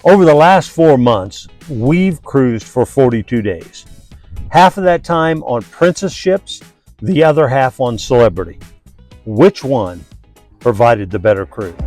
Over the last 4 months, we've cruised for 42 days. Half of that time on Princess ships, the other half on Celebrity. Which one provided the better cruise?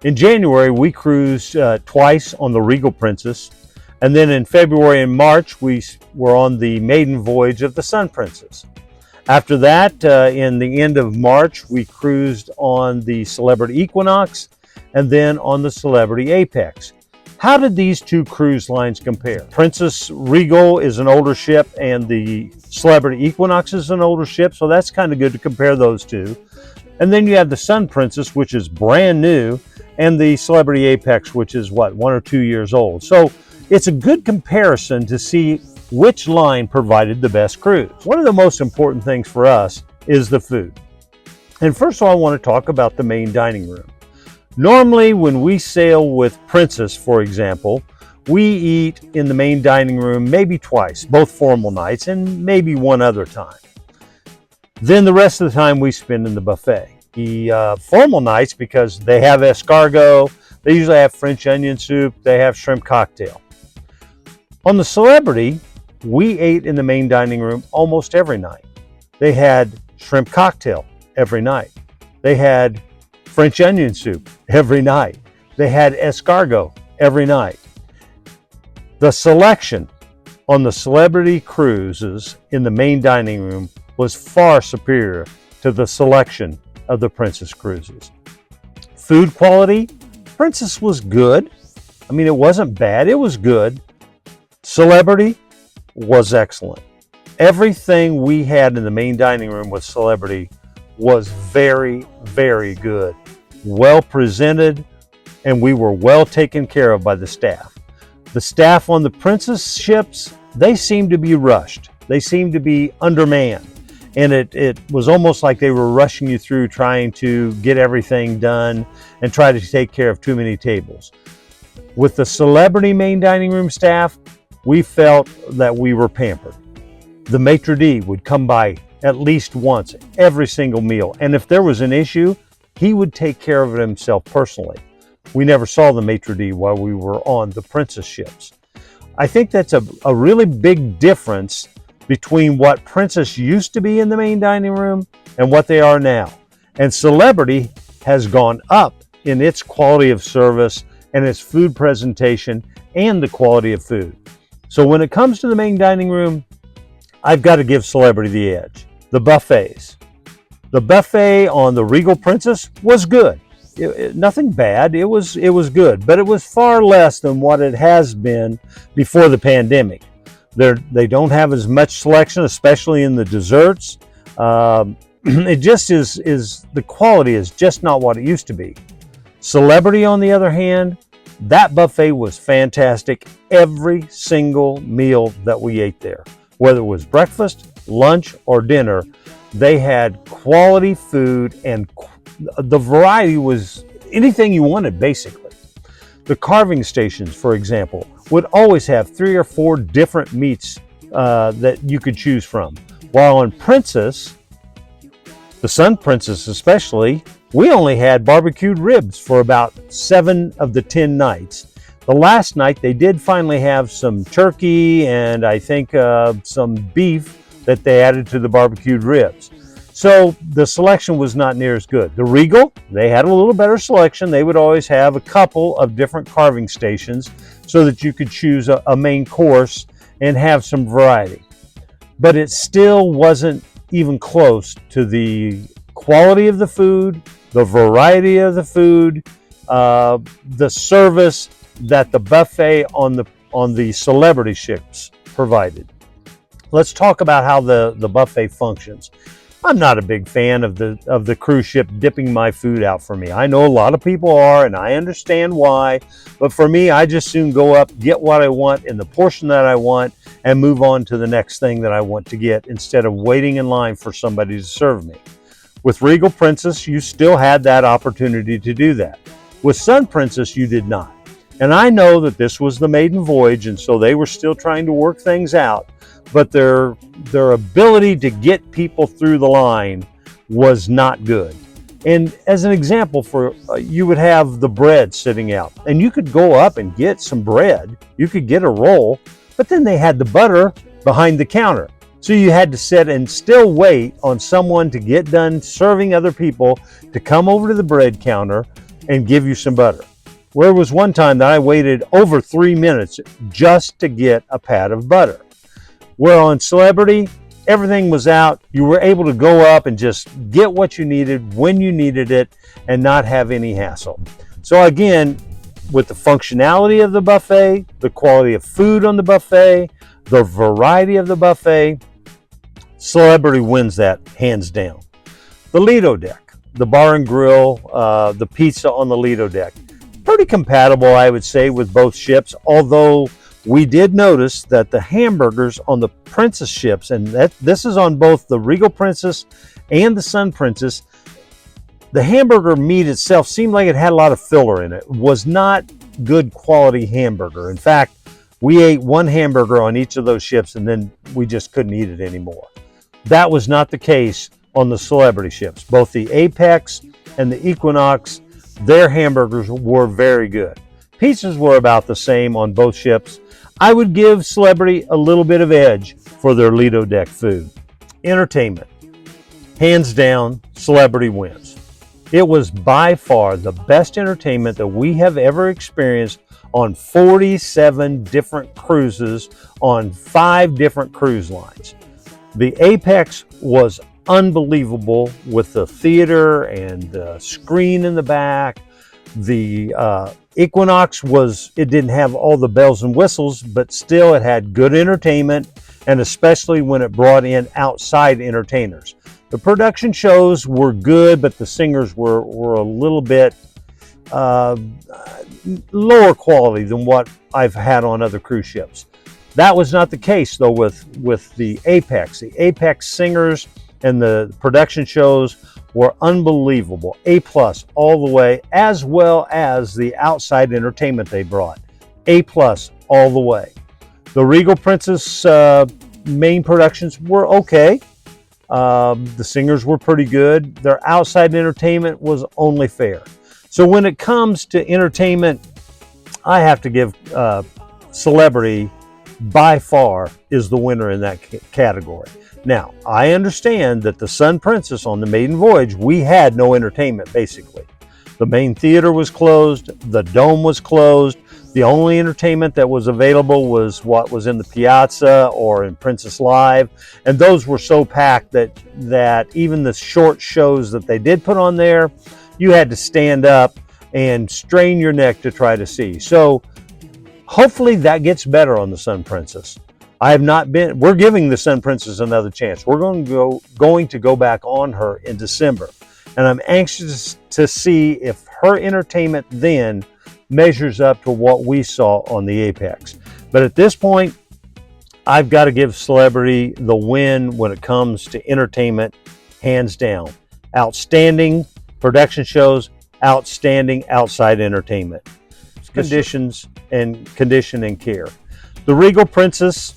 In January, we cruised twice on the Regal Princess, and then in February and March, we were on the maiden voyage of the Sun Princess. After that, in the end of March, we cruised on the Celebrity Equinox and then on the Celebrity Apex. How did these two cruise lines compare? Princess Regal is an older ship and the Celebrity Equinox is an older ship, so that's kind of good to compare those two. And then you have the Sun Princess, which is brand new, and the Celebrity Apex, which is 1 or 2 years old. So it's a good comparison to see which line provided the best cruise. One of the most important things for us is the food. And first of all, I want to talk about the main dining room. Normally, when we sail with Princess, for example, we eat in the main dining room maybe twice, both formal nights and maybe one other time. Then the rest of the time we spend in the buffet. The formal nights, because they have escargot, they usually have French onion soup, they have shrimp cocktail. On the Celebrity, we ate in the main dining room almost every night. They had shrimp cocktail every night. They had French onion soup every night. They had escargot every night. The selection on the Celebrity cruises in the main dining room was far superior to the selection of the Princess cruises. Food quality, Princess was good. I mean, it wasn't bad, it was good. Celebrity was excellent. Everything we had in the main dining room with Celebrity was very, very good. Well presented, and we were well taken care of by the staff. The staff on the Princess ships, they seemed to be rushed. They seemed to be undermanned. And it was almost like they were rushing you through trying to get everything done and try to take care of too many tables. With the Celebrity main dining room staff, we felt that we were pampered. The maitre d' would come by at least once every single meal. And if there was an issue, he would take care of it himself personally. We never saw the maitre d' while we were on the Princess ships. I think that's a really big difference between what Princess used to be in the main dining room and what they are now. And Celebrity has gone up in its quality of service and its food presentation and the quality of food. So when it comes to the main dining room, I've got to give Celebrity the edge. The buffets. The buffet on the Regal Princess was good. Nothing bad, it was good, but it was far less than what it has been before the pandemic. They don't have as much selection, especially in the desserts. It just is the quality is just not what it used to be. Celebrity, on the other hand, that buffet was fantastic every single meal that we ate there. Whether it was breakfast, lunch, or dinner, they had quality food, and the variety was anything you wanted, basically. The carving stations, for example, would always have 3 or 4 different meats that you could choose from. While on Princess, the Sun Princess especially, we only had barbecued ribs for about 7 of the 10 nights. The last night they did finally have some turkey and I think some beef that they added to the barbecued ribs. So the selection was not near as good. The Regal, they had a little better selection. They would always have a couple of different carving stations so that you could choose a main course and have some variety. But it still wasn't even close to the quality of the food, the variety of the food, the service that the buffet on the Celebrity ships provided. Let's talk about how the buffet functions. I'm not a big fan of the cruise ship dipping my food out for me. I know a lot of people are, and I understand why, but for me, I just soon go up, get what I want in the portion that I want, and move on to the next thing that I want to get instead of waiting in line for somebody to serve me. With Regal Princess, you still had that opportunity to do that. With Sun Princess, you did not. And I know that this was the maiden voyage, and so they were still trying to work things out. but their ability to get people through the line was not good. And as an example, for you would have the bread sitting out, and you could go up and get some bread, you could get a roll, but then they had the butter behind the counter. So you had to sit and still wait on someone to get done serving other people to come over to the bread counter and give you some butter. There was one time that I waited over 3 minutes just to get a pat of butter. Where on Celebrity, everything was out. You were able to go up and just get what you needed when you needed it and not have any hassle. So again, with the functionality of the buffet, the quality of food on the buffet, the variety of the buffet, Celebrity wins that hands down. The Lido deck, the bar and grill, the pizza on the Lido deck, pretty compatible, I would say, with both ships, although we did notice that the hamburgers on the Princess ships, and this is on both the Regal Princess and the Sun Princess, the hamburger meat itself seemed like it had a lot of filler in it. It was not good quality hamburger. In fact, we ate one hamburger on each of those ships and then we just couldn't eat it anymore. That was not the case on the Celebrity ships. Both the Apex and the Equinox, their hamburgers were very good. Pizzas were about the same on both ships. I would give Celebrity a little bit of edge for their Lido deck food. Entertainment. Hands down, Celebrity wins. It was by far the best entertainment that we have ever experienced on 47 different cruises on 5 different cruise lines. The Apex was unbelievable with the theater and the screen in the back. The Equinox it didn't have all the bells and whistles, but still it had good entertainment, and especially when it brought in outside entertainers. The production shows were good, but the singers were a little bit lower quality than what I've had on other cruise ships. That was not the case though with the Apex. The Apex singers and the production shows were unbelievable. A+ all the way, as well as the outside entertainment they brought. A+ all the way. The Regal Princess main productions were okay. The singers were pretty good. Their outside entertainment was only fair. So when it comes to entertainment, I have to give Celebrity by far is the winner in that category. Now, I understand that the Sun Princess on the maiden voyage, we had no entertainment basically. The main theater was closed, the dome was closed. The only entertainment that was available was what was in the Piazza or in Princess Live, and those were so packed that even the short shows that they did put on there, you had to stand up and strain your neck to try to see. So hopefully that gets better on the Sun Princess. We're giving the Sun Princess another chance. We're going to go back on her in December. And I'm anxious to see if her entertainment then measures up to what we saw on the Apex. But at this point, I've got to give Celebrity the win when it comes to entertainment, hands down. Outstanding production shows, outstanding outside entertainment. Condition and care. The Regal Princess,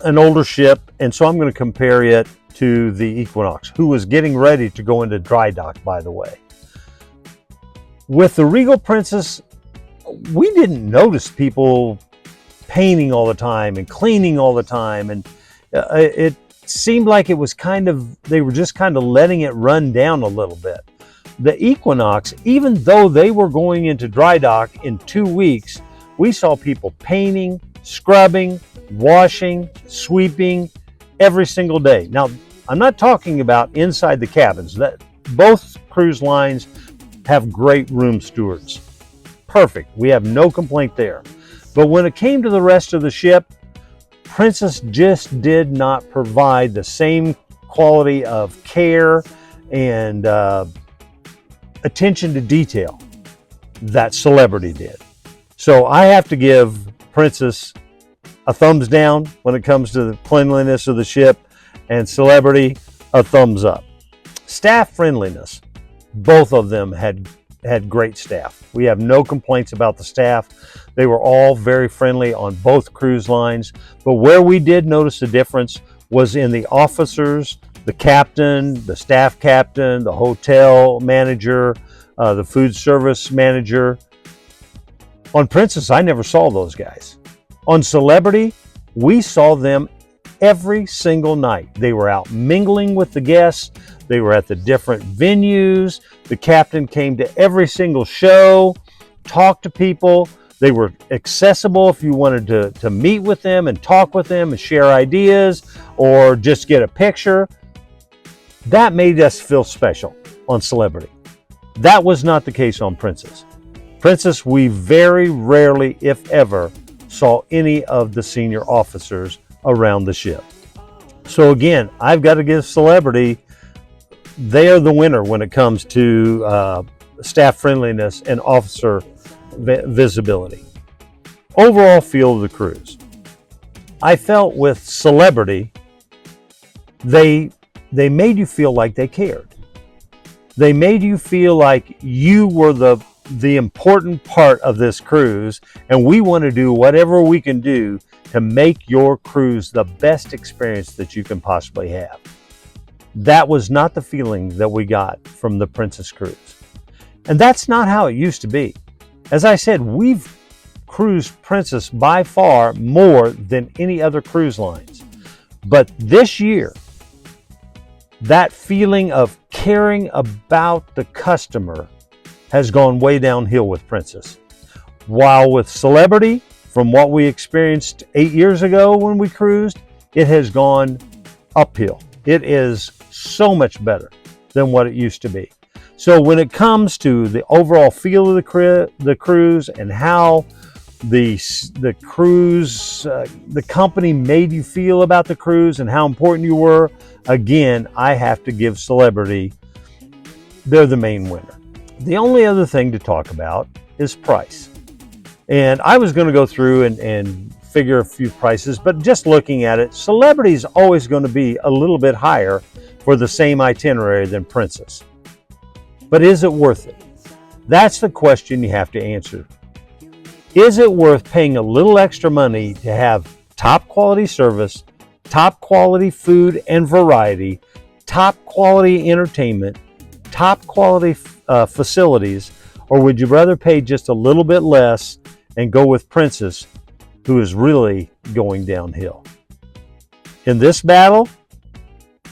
an older ship, and so I'm going to compare it to the Equinox, who was getting ready to go into dry dock, by the way. With the Regal Princess, we didn't notice people painting all the time and cleaning all the time, and it seemed like it was they were just kind of letting it run down a little bit. The Equinox, even though they were going into dry dock in 2 weeks, we saw people painting, scrubbing, washing, sweeping every single day. Now, I'm not talking about inside the cabins. Both cruise lines have great room stewards. Perfect. We have no complaint there. But when it came to the rest of the ship, Princess just did not provide the same quality of care and attention to detail that Celebrity did. So I have to give Princess a thumbs down when it comes to the cleanliness of the ship, and Celebrity a thumbs up. Staff friendliness. Both of them had had great staff. We have no complaints about the staff. They were all very friendly on both cruise lines. But where we did notice a difference was in the officers, the captain, the staff captain, the hotel manager, the food service manager. On Princess, I never saw those guys. On Celebrity, we saw them every single night. They were out mingling with the guests. They were at the different venues. The captain came to every single show, talked to people. They were accessible if you wanted to meet with them and talk with them and share ideas or just get a picture. That made us feel special on Celebrity. That was not the case on Princess. Princess, we very rarely, if ever, saw any of the senior officers around the ship. So again, I've got to give Celebrity, they are the winner when it comes to staff friendliness and officer visibility. Overall feel of the cruise. I felt with Celebrity, they made you feel like they cared. They made you feel like you were the important part of this cruise, and we want to do whatever we can do to make your cruise the best experience that you can possibly have. That was not the feeling that we got from the Princess cruise. And that's not how it used to be. As I said, we've cruised Princess by far more than any other cruise lines. But this year, that feeling of caring about the customer has gone way downhill with Princess. While with Celebrity, from what we experienced 8 years ago when we cruised, it has gone uphill. It is so much better than what it used to be. So when it comes to the overall feel of the cruise and how the cruise, the company made you feel about the cruise and how important you were, again, I have to give Celebrity, they're the main winner. The only other thing to talk about is price. And I was going to go through and figure a few prices, but just looking at it, Celebrity is always going to be a little bit higher for the same itinerary than Princess. But is it worth it? That's the question you have to answer. Is it worth paying a little extra money to have top quality service, top quality food and variety, top quality entertainment, top quality facilities, or would you rather pay just a little bit less and go with Princess, who is really going downhill? In this battle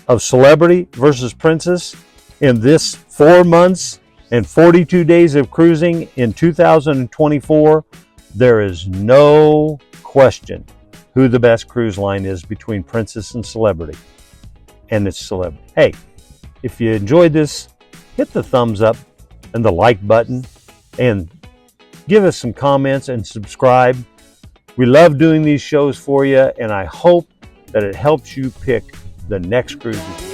of Celebrity versus Princess, in this 4 months and 42 days of cruising in 2024, there is no question who the best cruise line is between Princess and Celebrity. And it's Celebrity. Hey, if you enjoyed this, hit the thumbs up and the like button and give us some comments and subscribe. We love doing these shows for you, and I hope that it helps you pick the next cruise.